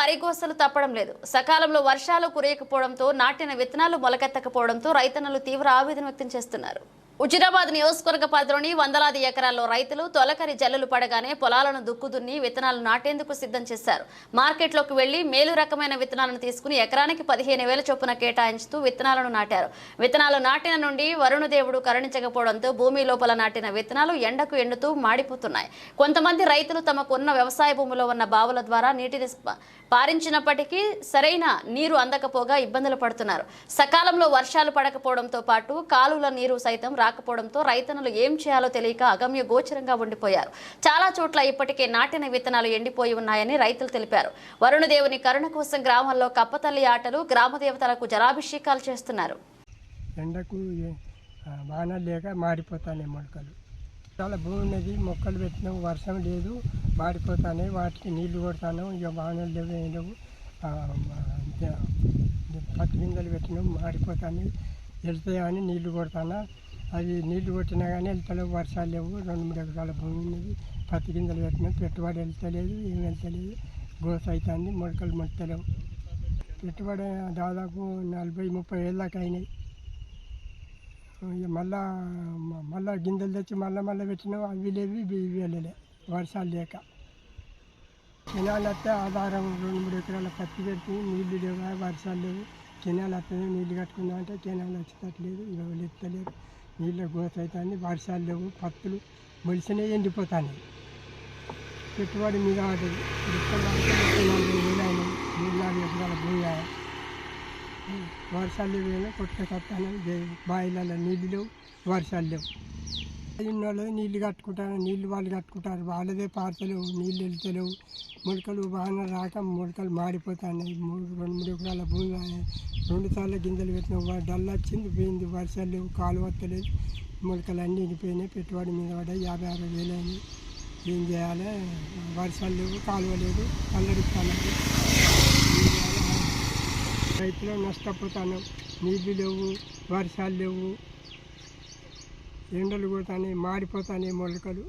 అరిగోసలు తప్పడం లేదు. సకాలంలో వర్షాలు కురియకపోవడంతో నాటిన విత్తనాలు మొలకెత్తకపోవడంతో రైతన్నలు తీవ్ర ఆవేదన వ్యక్తం చేస్తున్నారు. హుజూరాబాద్ నియోజకవర్గ పరిధిలోని వందలాది ఎకరాల్లో రైతులు తొలకరి జల్లులు పడగానే పొలాలను దుక్కుదున్ని విత్తనాలు నాటేందుకు సిద్ధం చేశారు. మార్కెట్లోకి వెళ్లి మేలు రకమైన విత్తనాలను తీసుకుని ఎకరానికి 15,000 చొప్పున కేటాయించుతూ విత్తనాలను నాటారు. విత్తనాలు నాటిన నుండి వరుణదేవుడు కరుణించకపోవడంతో భూమి లోపల నాటిన విత్తనాలు ఎండకు ఎండుతూ మాడిపోతున్నాయి. కొంతమంది రైతులు తమకున్న వ్యవసాయ భూమిలో ఉన్న బావుల ద్వారా నీటిని పారించినప్పటికీ సరైన నీరు అందకపోగా ఇబ్బందులు పడుతున్నారు. సకాలంలో వర్షాలు పడకపోవడంతో పాటు కాలువల నీరు సైతం రాకపోవడంతో రైతన్నలు ఏం చేయాలో తెలియక అగమ్య గోచరంగా ఉండిపోయారు. చాలా చోట్ల ఇప్పటికే నాటిన విత్తనాలు ఎండిపోయి ఉన్నాయని రైతులు తెలిపారు. వరుణదేవుని కరుణ కోసం గ్రామాల్లో కప్పతల్లి ఆటలు, గ్రామ దేవతలకు జలాభిషేకాలు చేస్తున్నారు. ఎండకు వాన లేక మాడిపోతానే మొలకలు చాలా భూమి ఉన్నది, మొక్కలు పెట్టినాము, వర్షం లేదు, మాడిపోతానే, వాటికి నీళ్లు కొడతాను, ఇక వానలు లేవు, ఏం లేవు, పత్తి గింజలు పెట్టినాము, మాడిపోతాను, వెళ్తాయని నీళ్లు కొడతాను. అవి నీళ్లు కొట్టినా కానీ వెళ్తలేవు, వర్షాలు లేవు, 2-3 ఎకరాల భూమి ఉన్నది, పత్తి గింజలు పెట్టినాం, పెట్టుబడి వెళ్తలేదు, ఏం వెళ్తలేదు, గోస అవుతుంది, మొలకలు మొత్తలేవు. పెట్టుబడి దాదాపు 40-30 ఏళ్ళ దాకా అయినాయి. ఇక మళ్ళా గింజలు తెచ్చి మళ్ళీ పెట్టినాం, అవి లేవి ఇవి వెళ్ళలే, వర్షాలు లేక. కెనాలు వస్తే ఆధారం 2-3 ఎకరాల పత్తి పెట్టి నీళ్లు లేవు, వర్షాలు లేవు, కెనాలు వస్తుంది, నీళ్లు కట్టుకుందాం అంటే కెనాలు వచ్చేటట్లేదు, ఇక ఎత్తలేదు, నీళ్ళ గోస అవుతుంది, వర్షాలు లేవు, పత్తులు మొలిసినవి ఎండిపోతాయి. పెట్టుబడి మీద పడుతుంది. 40,000 అయినాయి, 3-4 ఎకరాల భూమి. వర్షాలు లేవు, కొట్టుకొస్తాను, బాయిలలో నీళ్ళు లేవు, వర్షాలు లేవు. వాళ్ళు నీళ్ళు కట్టుకుంటారు, నీళ్ళు వాళ్ళు కట్టుకుంటారు, వాళ్ళదే పారతలేవు, నీళ్ళు వెళ్తలేవు, మొలకలు వాన రాక మొలకలు మాడిపోతాయి. 2-3 ఎకరాల భూమి 2 సార్లు గింజలు పెట్టిన డల్ వచ్చింది, పోయింది, వర్షాలు లేవు, కాలు వస్తలేదు, మొలకలు అన్నీ ఎండిపోయినాయి, పెట్టుబడి మీద పడ్డాయి, 50-60 వేలు అయినాయి. ఏం చేయాలి, వర్షాలు లేవు, కాలువ లేదు, కల్లడిస్తాను, రైతులు నష్టపోతాను, నీళ్ళు లేవు, వర్షాలు లేవు, ఎండలు కొడతాయి, మాడిపోతాయి మొలకలు.